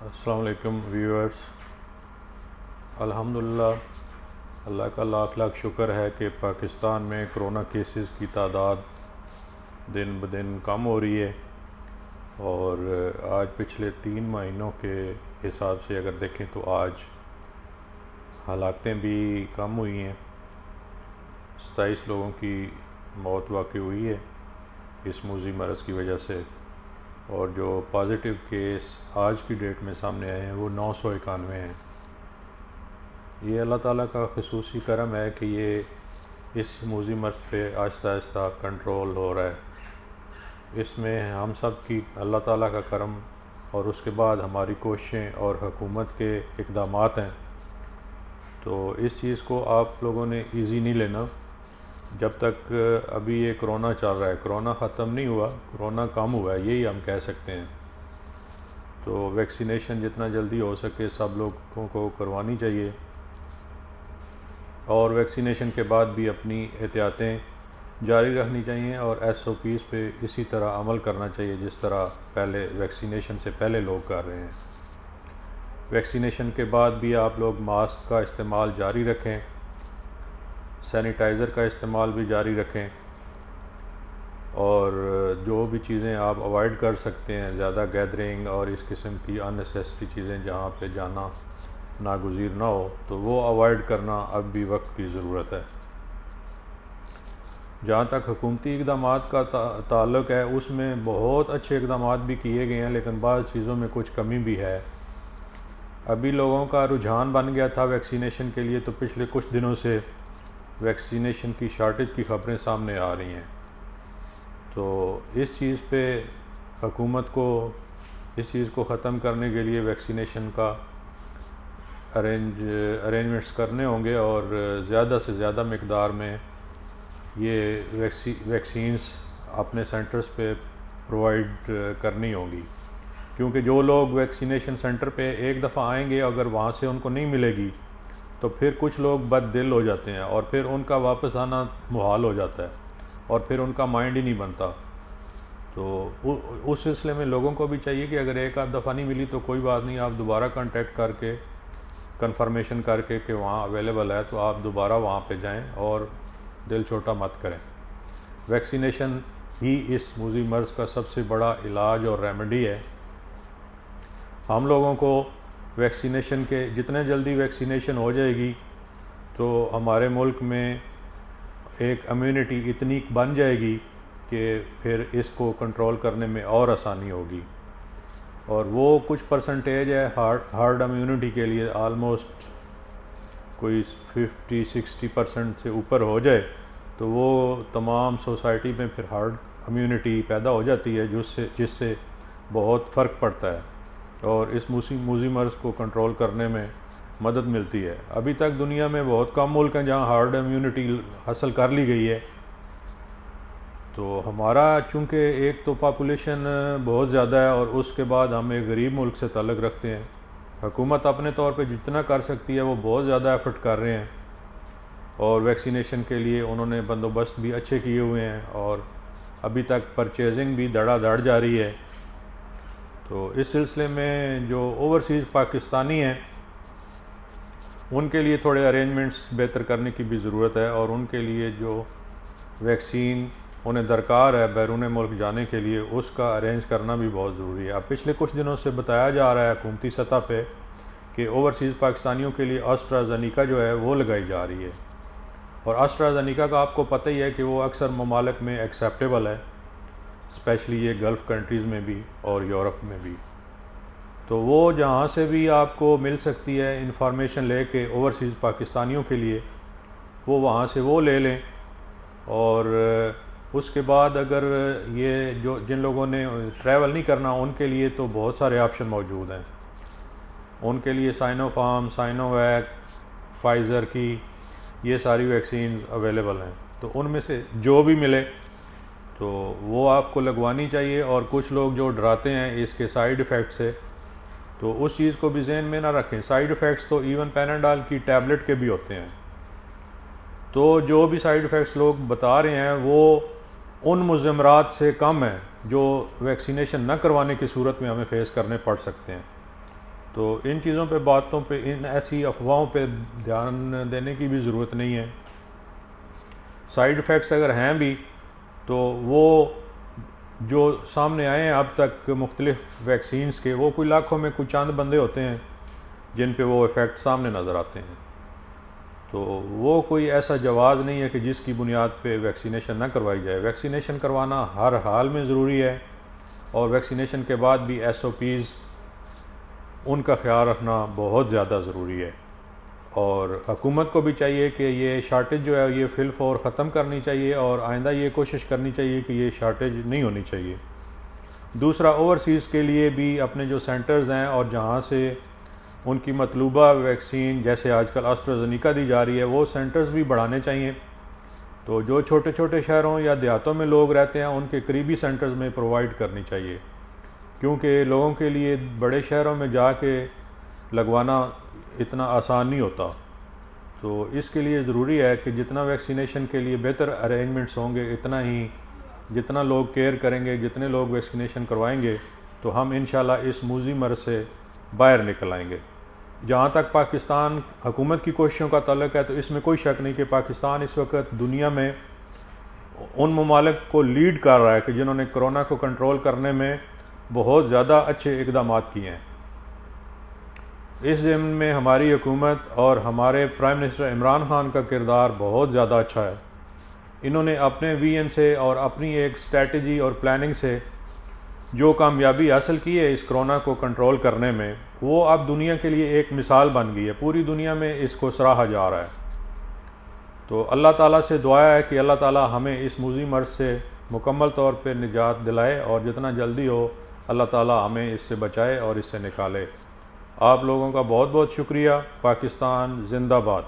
السلام علیکم ویورز. الحمدللہ اللہ کا لاکھ لاکھ شکر ہے کہ پاکستان میں کرونا کیسز کی تعداد دن بدن کم ہو رہی ہے، اور آج پچھلے 3 مہینوں کے حساب سے اگر دیکھیں تو آج ہلاکتیں بھی کم ہوئی ہیں. 27 لوگوں کی موت واقع ہوئی ہے اس موذی مرض کی وجہ سے، اور جو پازیٹیو کیس آج کی ڈیٹ میں سامنے آئے ہیں وہ 991 ہیں. یہ اللہ تعالیٰ کا خصوصی کرم ہے کہ یہ اس موذی مرض پہ آہستہ آہستہ کنٹرول ہو رہا ہے. اس میں ہم سب کی اللہ تعالیٰ کا کرم اور اس کے بعد ہماری کوششیں اور حکومت کے اقدامات ہیں. تو اس چیز کو آپ لوگوں نے ایزی نہیں لینا. جب تک ابھی یہ کرونا چل رہا ہے، کرونا ختم نہیں ہوا، کرونا کم ہوا ہے، یہی ہم کہہ سکتے ہیں. تو ویکسینیشن جتنا جلدی ہو سکے سب لوگوں کو کروانی چاہیے، اور ویکسینیشن کے بعد بھی اپنی احتیاطیں جاری رکھنی چاہیے، اور SOPs پہ اسی طرح عمل کرنا چاہیے جس طرح پہلے ویکسینیشن سے پہلے لوگ کر رہے ہیں. ویکسینیشن کے بعد بھی آپ لوگ ماسک کا استعمال جاری رکھیں، سینیٹائزر کا استعمال بھی جاری رکھیں، اور جو بھی چیزیں آپ اوائڈ کر سکتے ہیں، زیادہ گیدرنگ اور اس قسم کی ان نیسیسری چیزیں جہاں پہ جانا ناگزیر نہ ہو تو وہ اوائڈ کرنا اب بھی وقت کی ضرورت ہے. جہاں تک حکومتی اقدامات کا تعلق ہے، اس میں بہت اچھے اقدامات بھی کیے گئے ہیں، لیکن بعض چیزوں میں کچھ کمی بھی ہے. ابھی لوگوں کا رجحان بن گیا تھا ویکسینیشن کے لیے، تو پچھلے کچھ دنوں سے ویکسینیشن کی شارٹیج کی خبریں سامنے آ رہی ہیں. تو اس چیز پہ حکومت کو اس چیز کو ختم کرنے کے لیے ویکسینیشن کا ارینجمنٹس کرنے ہوں گے، اور زیادہ سے زیادہ مقدار میں یہ ویکسینز اپنے سینٹرز پہ پرووائڈ کرنی ہوں گی. کیونکہ جو لوگ ویکسینیشن سینٹر پہ ایک دفعہ آئیں گے، اگر وہاں سے ان کو نہیں ملے گی تو پھر کچھ لوگ بد دل ہو جاتے ہیں، اور پھر ان کا واپس آنا محال ہو جاتا ہے، اور پھر ان کا مائنڈ ہی نہیں بنتا. تو اس سلسلے میں لوگوں کو بھی چاہیے کہ اگر ایک آدھ دفعہ نہیں ملی تو کوئی بات نہیں، آپ دوبارہ کانٹیکٹ کر کے کنفرمیشن کر کے کہ وہاں اویلیبل ہے تو آپ دوبارہ وہاں پہ جائیں، اور دل چھوٹا مت کریں. ویکسینیشن ہی اس موذی مرض کا سب سے بڑا علاج اور ریمیڈی ہے. ہم لوگوں کو ویکسینیشن کے جتنے جلدی ویکسینیشن ہو جائے گی تو ہمارے ملک میں ایک امیونٹی اتنی بن جائے گی کہ پھر اس کو کنٹرول کرنے میں اور آسانی ہوگی. اور وہ کچھ پرسنٹیج ہے ہارڈ امیونٹی کے لیے، آلموسٹ کوئی 50-60% سے اوپر ہو جائے تو وہ تمام سوسائٹی میں پھر ہارڈ امیونٹی پیدا ہو جاتی ہے، جس سے بہت فرق پڑتا ہے اور اس موذی مرض کو کنٹرول کرنے میں مدد ملتی ہے. ابھی تک دنیا میں بہت کم ملک ہیں جہاں ہارڈ امیونٹی حاصل کر لی گئی ہے. تو ہمارا چونکہ ایک تو پاپولیشن بہت زیادہ ہے، اور اس کے بعد ہم ایک غریب ملک سے تعلق رکھتے ہیں. حکومت اپنے طور پہ جتنا کر سکتی ہے وہ بہت زیادہ ایفرٹ کر رہے ہیں، اور ویکسینیشن کے لیے انہوں نے بندوبست بھی اچھے کیے ہوئے ہیں، اور ابھی تک پرچیزنگ بھی دھڑا دھڑ جاری ہے. تو اس سلسلے میں جو اوورسیز پاکستانی ہیں ان کے لیے تھوڑے ارینجمنٹس بہتر کرنے کی بھی ضرورت ہے، اور ان کے لیے جو ویکسین انہیں درکار ہے بیرون ملک جانے کے لیے اس کا ارینج کرنا بھی بہت ضروری ہے. اب پچھلے کچھ دنوں سے بتایا جا رہا ہے حکومتی سطح پہ کہ اوورسیز پاکستانیوں کے لیے AstraZeneca جو ہے وہ لگائی جا رہی ہے. اور AstraZeneca کا آپ کو پتہ ہی ہے کہ وہ اکثر ممالک میں ایکسیپٹیبل ہے، اسپیشلی یہ گلف کنٹریز میں بھی اور یورپ میں بھی. تو وہ جہاں سے بھی آپ کو مل سکتی ہے انفارمیشن لے کے اوورسیز پاکستانیوں کے لیے، وہ وہاں سے وہ لے لیں. اور اس کے بعد اگر یہ جن لوگوں نے ٹریول نہیں کرنا ان کے لیے تو بہت سارے آپشن موجود ہیں. ان کے لیے Sinopharm, Sinovac, Pfizer کی یہ ساری ویکسین اویلیبل ہیں. تو ان میں سے جو بھی ملے تو وہ آپ کو لگوانی چاہیے. اور کچھ لوگ جو ڈراتے ہیں اس کے سائیڈ ایفیکٹ سے، تو اس چیز کو بھی ذہن میں نہ رکھیں. سائیڈ ایفیکٹس تو ایون پیناڈال کی ٹیبلٹ کے بھی ہوتے ہیں. تو جو بھی سائیڈ ایفیکٹس لوگ بتا رہے ہیں وہ ان مضمرات سے کم ہیں جو ویکسینیشن نہ کروانے کی صورت میں ہمیں فیس کرنے پڑ سکتے ہیں. تو ان چیزوں پہ، باتوں پہ، ان ایسی افواہوں پہ دھیان دینے کی بھی ضرورت نہیں ہے۔ سائیڈ افیکٹس اگر ہیں بھی تو وہ جو سامنے آئے ہیں اب تک مختلف ویکسینز کے، وہ کوئی لاکھوں میں کوئی چند بندے ہوتے ہیں جن پہ وہ افیکٹ سامنے نظر آتے ہیں۔ تو وہ کوئی ایسا جواز نہیں ہے کہ جس کی بنیاد پہ ویکسینیشن نہ کروائی جائے۔ ویکسینیشن کروانا ہر حال میں ضروری ہے، اور ویکسینیشن کے بعد بھی ایس او پیز ان کا خیال رکھنا بہت زیادہ ضروری ہے، اور حکومت کو بھی چاہیے کہ یہ شارٹیج جو ہے یہ فی الفور ختم کرنی چاہیے، اور آئندہ یہ کوشش کرنی چاہیے کہ یہ شارٹیج نہیں ہونی چاہیے۔ دوسرا، اوورسیز کے لیے بھی اپنے جو سینٹرز ہیں اور جہاں سے ان کی مطلوبہ ویکسین جیسے آج کل آسٹرازینیکا دی جا رہی ہے، وہ سینٹرز بھی بڑھانے چاہیے۔ تو جو چھوٹے چھوٹے شہروں یا دیہاتوں میں لوگ رہتے ہیں ان کے قریبی سینٹرز میں پرووائڈ کرنی چاہیے، کیونکہ لوگوں کے لیے بڑے شہروں میں جا کے لگوانا اتنا آسان نہیں ہوتا۔ تو اس کے لیے ضروری ہے کہ جتنا ویکسینیشن کے لیے بہتر ارینجمنٹس ہوں گے، اتنا ہی جتنا لوگ کیئر کریں گے، جتنے لوگ ویکسینیشن کروائیں گے، تو ہم انشاءاللہ اس موذی مرض سے باہر نکل آئیں گے۔ جہاں تک پاکستان حکومت کی کوششوں کا تعلق ہے تو اس میں کوئی شک نہیں کہ پاکستان اس وقت دنیا میں ان ممالک کو لیڈ کر رہا ہے کہ جنہوں نے کرونا کو کنٹرول کرنے میں بہت زیادہ اچھے اقدامات کیے ہیں۔ اس ضمن میں ہماری حکومت اور ہمارے پرائم منسٹر عمران خان کا کردار بہت زیادہ اچھا ہے۔ انہوں نے اپنے ویژن سے اور اپنی ایک اسٹریٹجی اور پلاننگ سے جو کامیابی حاصل کی ہے اس کرونا کو کنٹرول کرنے میں، وہ اب دنیا کے لیے ایک مثال بن گئی ہے، پوری دنیا میں اس کو سراہا جا رہا ہے۔ تو اللہ تعالیٰ سے دعا ہے کہ اللہ تعالیٰ ہمیں اس موذی مرض سے مکمل طور پہ نجات دلائے، اور جتنا جلدی ہو اللہ تعالیٰ ہمیں اس سے بچائے اور اس سے نکالے۔ آپ لوگوں کا بہت بہت شکریہ۔ پاکستان زندہ باد۔